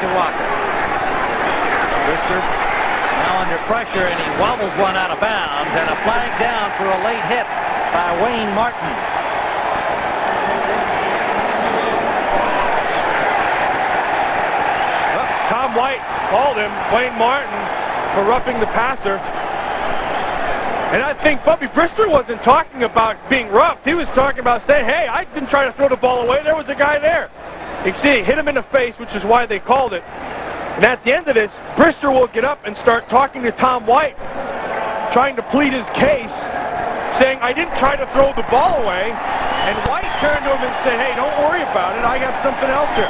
to Walker. Brister now under pressure, and he wobbles one out of bounds, and a flag down for a late hit by Wayne Martin. Tom White called him, Wayne Martin, for roughing the passer. And I think Bubby Brister wasn't talking about being roughed. He was talking about saying, hey, I didn't try to throw the ball away. There was a guy there. You can see he hit him in the face, which is why they called it. And at the end of this, Brister will get up and start talking to Tom White, trying to plead his case, saying, I didn't try to throw the ball away. And White turned to him and said, hey, don't worry about it. I got something else here.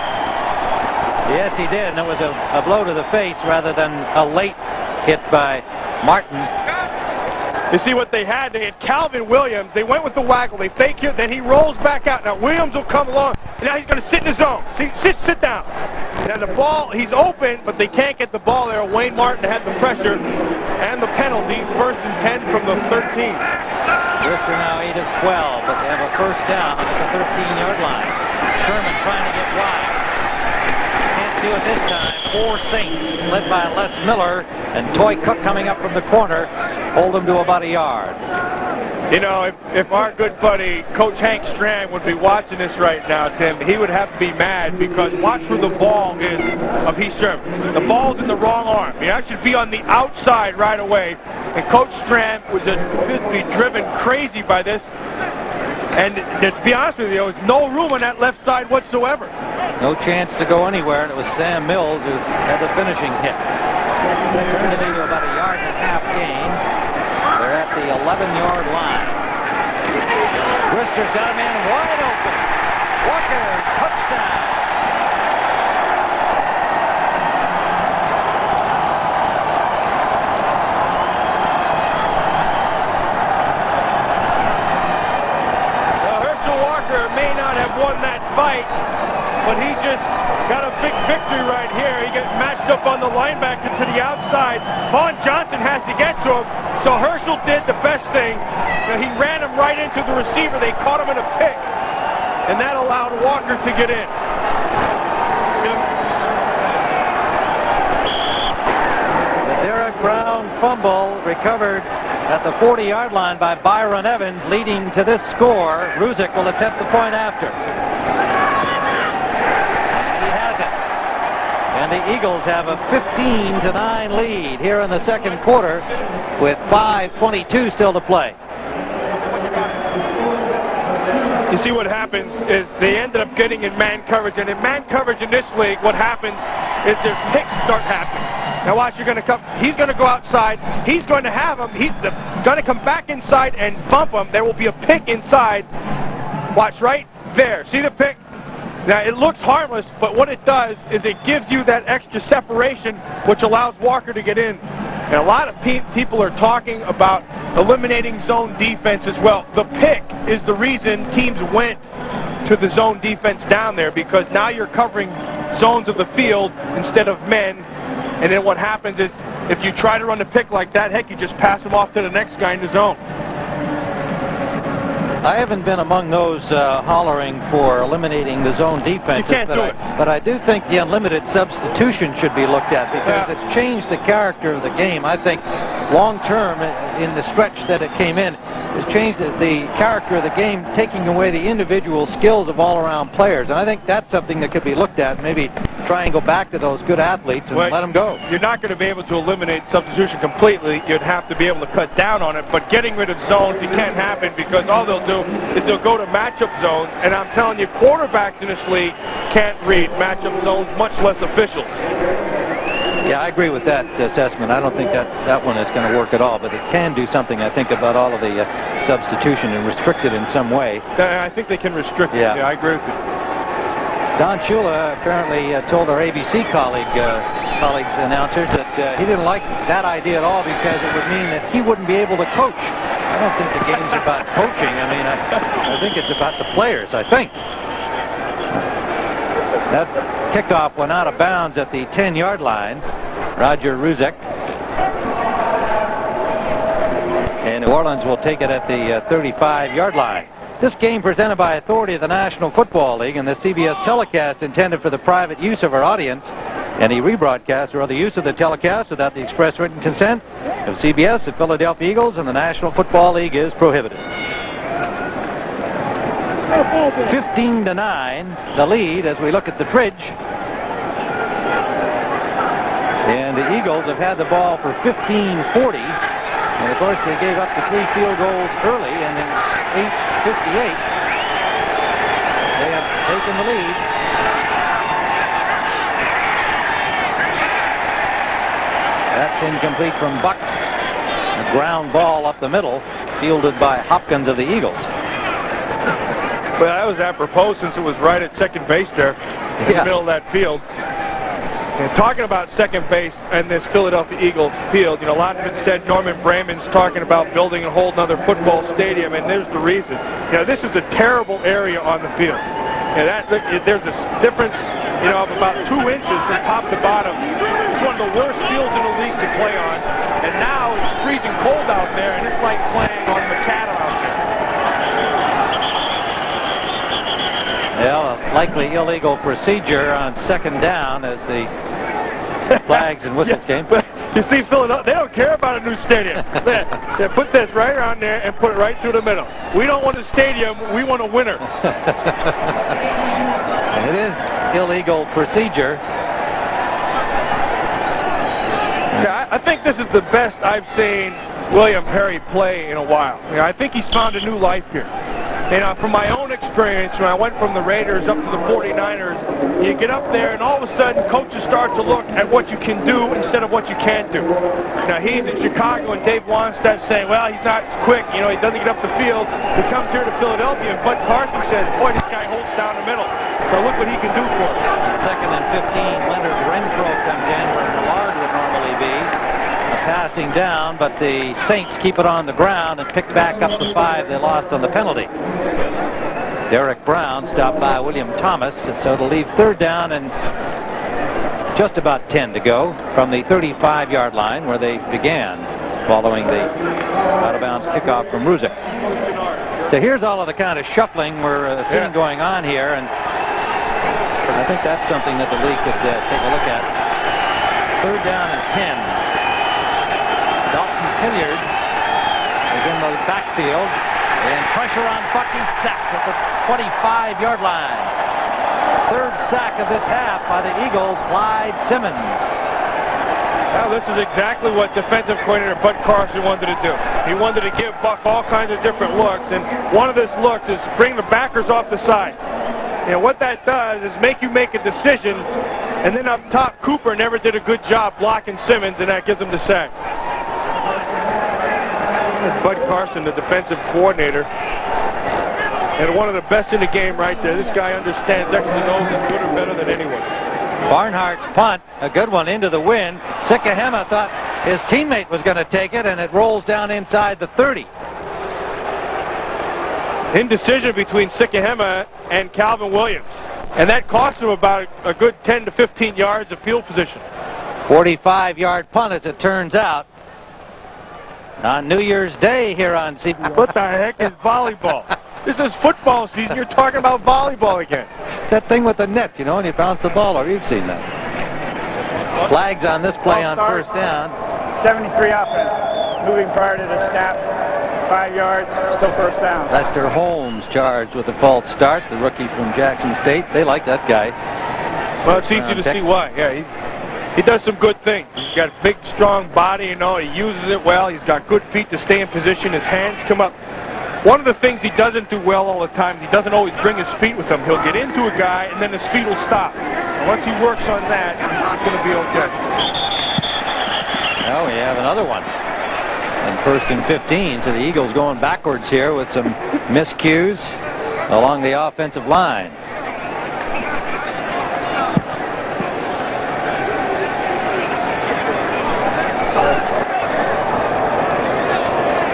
Yes, he did. And it was a blow to the face rather than a late hit by Martin. You see what they had? They had Calvin Williams. They went with the waggle. They fake it. Then he rolls back out. Now Williams will come along. Now he's going to sit in his zone. Sit down. Now the ball, he's open, but they can't get the ball there. Wayne Martin had the pressure and the penalty. 1st and 10 from the 13. Brister now 8 of 12, but they have a first down at the 13-yard line. Sherman trying to get wide. Can't do it this time. 4 Saints, led by Les Miller, and Toy Cook coming up from the corner. Hold them to about a yard. You know, if our good buddy, Coach Hank Strand, would be watching this right now, Tim, he would have to be mad, because watch where the ball is of Heath Sherman. The ball's in the wrong arm. He should be on the outside right away. And Coach Strand was just be driven crazy by this. And to be honest with you, there was no room on that left side whatsoever. No chance to go anywhere, and it was Sam Mills who had the finishing hit. Turned it into about a yard and a half gain. They're at the 11-yard line. Brister's got a man wide open. Walker, touchdown. So Herschel Walker may not have won that fight, but he just got a big victory right here. He gets matched up on the linebacker to the outside. Vaughn Johnson has to get to him. So Herschel did the best thing. He ran him right into the receiver. They caught him in a pick, and that allowed Walker to get in. The Derek Brown fumble recovered at the 40-yard line by Byron Evans, leading to this score. Ruzick will attempt the point after. And the Eagles have a 15-9 lead here in the second quarter with 5:22 still to play. You see what happens is they ended up getting in man coverage, and in man coverage in this league, what happens is their picks start happening. Now watch, he's going to go outside. He's going to have him. He's going to come back inside and bump him. There will be a pick inside. Watch right there. See the pick? Now, it looks harmless, but what it does is it gives you that extra separation, which allows Walker to get in. And a lot of people are talking about eliminating zone defense as well. The pick is the reason teams went to the zone defense down there, because now you're covering zones of the field instead of men. And then what happens is, if you try to run the pick like that, heck, you just pass them off to the next guy in the zone. I haven't been among those hollering for eliminating the zone defense, but I do think the unlimited substitution should be looked at, because it's changed the character of the game. I think long term, in the stretch that it came in, it's changed the character of the game, taking away the individual skills of all-around players. And I think that's something that could be looked at, maybe try and go back to those good athletes and let them go. You're not going to be able to eliminate substitution completely. You'd have to be able to cut down on it. But getting rid of zones, it can't happen, because all they'll do is they'll go to matchup zones. And I'm telling you, quarterbacks in this league can't read matchup zones, much less officials. Yeah, I agree with that assessment. I don't think that one is going to work at all, but it can do something, I think, about all of the substitution and restrict it in some way. I think they can restrict it. Yeah, I agree with you. Don Shula apparently told our ABC colleagues announcers that he didn't like that idea at all, because it would mean that he wouldn't be able to coach. I don't think the game's about coaching. I mean, I think it's about the players, I think. That kickoff went out of bounds at the 10-yard line. Roger Ruzick. And New Orleans will take it at the 35-yard line. This game presented by authority of the National Football League, and the CBS telecast intended for the private use of our audience Any rebroadcast or other use of the telecast without the express written consent of CBS, the Philadelphia Eagles, and the National Football League is prohibited. 15-9, the lead as we look at the fridge. And the Eagles have had the ball for 15:40. And of course, they gave up the 3 field goals early, and in 8:58, they have taken the lead. That's incomplete from Buck. A ground ball up the middle, fielded by Hopkins of the Eagles. Well, that was apropos since it was right at second base there in the middle of that field. And talking about second base and this Philadelphia Eagles field, you know, a lot of it said Norman Brayman's talking about building a whole other football stadium, and there's the reason. You know, this is a terrible area on the field. You know, there's a difference, you know, of about 2 inches from top to bottom. It's one of the worst fields in the league to play on, and now it's freezing cold out there, and it's like playing on macadam out there. Well, a likely illegal procedure on second down as the flags and whistles came. You see, Philadelphia, they don't care about a new stadium. They put this right around there and put it right through the middle. We don't want a stadium, we want a winner. It is illegal procedure. Yeah, I think this is the best I've seen William Perry play in a while. You know, I think he's found a new life here. You know, from my own experience, when I went from the Raiders up to the 49ers, you get up there and all of a sudden coaches start to look at what you can do instead of what you can't do. Now, he's in Chicago and Dave Wanstead's saying, well, he's not quick, you know, he doesn't get up the field. He comes here to Philadelphia and Bud Carson says, boy, this guy holds down the middle. So look what he can do for us. Second and 15, Leonard Renfro comes in where Millard would normally be. Passing down, but the Saints keep it on the ground and pick back up the 5 they lost on the penalty. Derek Brown stopped by William Thomas, so it'll leave third down and just about 10 to go from the 35-yard line where they began following the out-of-bounds kickoff from Ruzek. So here's all of the kind of shuffling we're seeing going on here, and I think that's something that the league could take a look at. Third down and 10. Hilliard is in the backfield, and pressure on Bucky, sacked at the 25-yard line. Third sack of this half by the Eagles, Clyde Simmons. Well, this is exactly what defensive coordinator Bud Carson wanted to do. He wanted to give Buck all kinds of different looks, and one of those looks is bring the backers off the side. You know, what that does is make you make a decision, and then up top, Cooper never did a good job blocking Simmons, and that gives him the sack. Bud Carson, the defensive coordinator, and one of the best in the game right there. This guy understands X's and O's as good or better than anyone. Barnhart's punt, a good one into the wind. Sikahema thought his teammate was going to take it, and it rolls down inside the 30. Indecision between Sikahema and Calvin Williams, and that cost him about a good 10 to 15 yards of field position. 45-yard punt, as it turns out. On New Year's Day here on CBS. What the heck is volleyball? This is football season. You're talking about volleyball again. That thing with the net, you know, and you bounce the ball over. You've seen that. Flags on this play on first down. 73 offense. Moving prior to the snap. 5 yards. Still first down. Lester Holmes charged with a false start. The rookie from Jackson State. They like that guy. Well, it's easy to see why. Yeah, he does some good things. He's got a big, strong body, you know. He uses it well. He's got good feet to stay in position. His hands come up. One of the things he doesn't do well all the time is he doesn't always bring his feet with him. He'll get into a guy, and then his feet will stop. And once he works on that, he's going to be okay. Now we have another one. And first and 15, so the Eagles going backwards here with some miscues along the offensive line.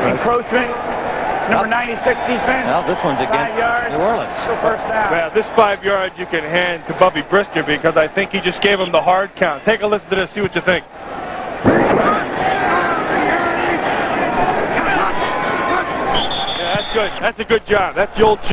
Encroachment, number 96 defense. Well, this one's against New Orleans. First down. Well, this 5 yards you can hand to Bubby Brister because I think he just gave him the hard count. Take a listen to this, see what you think. Yeah, that's good. That's a good job. That's the old